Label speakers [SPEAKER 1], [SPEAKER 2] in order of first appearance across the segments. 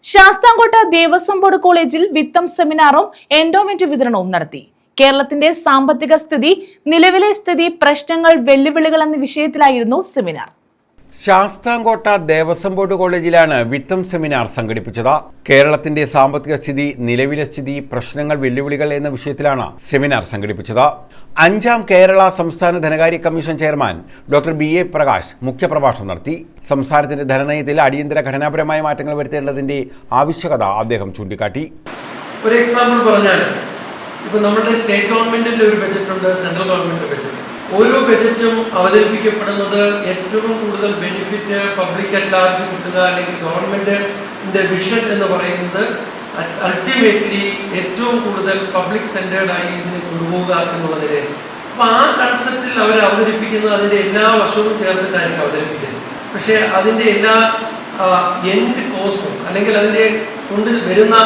[SPEAKER 1] Sasthamkotta Devaswom board കോളേജിൽ വിത്തം സെമിനാറും endowment വിതരണവും നടത്തി. കേരളത്തിന്റെ സാമ്പത്തിക സ്ഥിതി, നിലവിലെ സ്ഥിതി, പ്രശ്നങ്ങൾ, വെല്ലുവിളികൾ എന്ന വിഷയത്തിലായിരുന്നു സെമിനാർ.
[SPEAKER 2] ശാസ്താംകോട്ട ദേവസ്വം ബോർഡ് കോളേജിലാണ് വിത്തം സെമിനാർ സംഘടിപ്പിച്ചത്. കേരളത്തിന്റെ സാമ്പത്തിക സ്ഥിതി, നിലവിലെ സ്ഥിതി, പ്രശ്നങ്ങൾ, വെല്ലുവിളികൾ എന്ന വിഷയത്തിലാണ് സെമിനാർ സംഘടിപ്പിച്ചത്. 5ാം കേരള സംസ്ഥാന ധനകാര്യ commission chairman doctor BA Prakash മുഖ്യപ്രഭാഷണം നടത്തി. സംസ്ഥാനത്തിന്റെ ധനനയത്തിൽ അടിയന്തര ഘടനാപരമായ മാറ്റങ്ങൾ വരുത്തേണ്ടതിന്റെ ആവശ്യകത അദ്ദേഹം ചൂണ്ടിക്കാട്ടി.
[SPEAKER 3] ഒരു എക്സാമ്പിൾ പറഞ്ഞാൽ, ഇപ്പോൾ നമ്മുടെ സ്റ്റേറ്റ് ഗവൺമെന്റിന്റെ ഒരു ബജറ്റ് ഉണ്ട്, സെൻട്രൽ ഗവൺമെന്റ് ബജറ്റ്. ഓരോ ബജറ്റും അവതരിപ്പിക്കപ്പെടുന്നത് ഏറ്റവും കൂടുതൽ ബെനിഫിറ്റ് പബ്ലിക് അറ്റ് ലാർജ് കിട്ടുക, അല്ലെങ്കിൽ ഗവൺമെന്റിന്റെ വിഷൻ എന്ന് പറയുന്നത് അൾട്ടിമേറ്റ്ലി ഏറ്റവും കൂടുതൽ പബ്ലിക് സെന്റേർഡായി ഇതിനെ കൊണ്ടുപോകുക എന്നുള്ളതിനെ. അപ്പൊ ആ കൺസെപ്റ്റിൽ അവർ അവതരിപ്പിക്കുന്നത് അതിന്റെ എല്ലാ വർഷവും ചേർത്തിട്ടായിരിക്കും അവതരിപ്പിക്കുന്നത്. പക്ഷെ അതിന്റെ എല്ലാ എൻഡ് കോസും, അല്ലെങ്കിൽ അതിന്റെ കൊണ്ട് വരുന്ന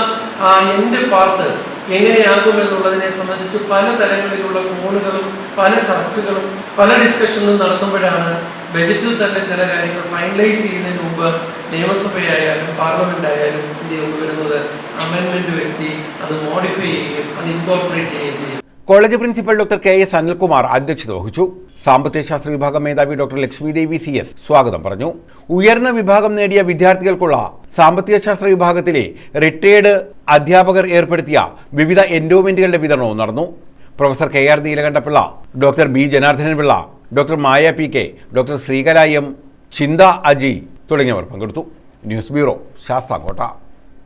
[SPEAKER 3] ആ എൻഡ് പാർട്ട് എങ്ങനെയാകുമെന്നുള്ളതിനെ സംബന്ധിച്ച് പല തലങ്ങളിലുള്ള ഫോണുകളും പല ചർച്ചകളും പല ഡിസ്കഷനും നടത്തുമ്പോഴാണ് ബജറ്റിൽ തന്നെ ചില കാര്യങ്ങൾ ഫൈനലൈസ് ചെയ്യുന്നതിന് മുമ്പ് നിയമസഭയായാലും പാർലമെന്റ് ആയാലും ഇന്ത്യ കൊണ്ടുവരുന്നത് അമെൻമെന്റ് വരുത്തി അത് മോഡിഫൈ ചെയ്യുകയും അത് ഇൻകോർപ്പറേറ്റ് ചെയ്യുകയും ചെയ്യും.
[SPEAKER 2] College principal doctor KS Anilkumar അധ്യക്ഷത വഹിച്ചു. സാമ്പത്തിക ശാസ്ത്ര വിഭാഗം മേധാവി ഡോക്ടർ ലക്ഷ്മിദേവി CS സ്വാഗതം പറഞ്ഞു. ഉയർന്ന വിഭാഗം നേടിയ വിദ്യാർത്ഥികൾക്കുള്ള സാമ്പത്തിക ശാസ്ത്ര വിഭാഗത്തിലെ റിട്ടയേർഡ് അധ്യാപകർ ഏർപ്പെടുത്തിയ വിവിധ എൻഡോമെന്റുകളുടെ വിതരണവും നടന്നു. Professor KR Neelakanta Pillai, doctor B Janardhanan Pillai, doctor Maya PK, doctor Sreekala M, Chintha Aji തുടങ്ങിയവർ പങ്കെടുത്തു. News bureau, Sasthamkotta.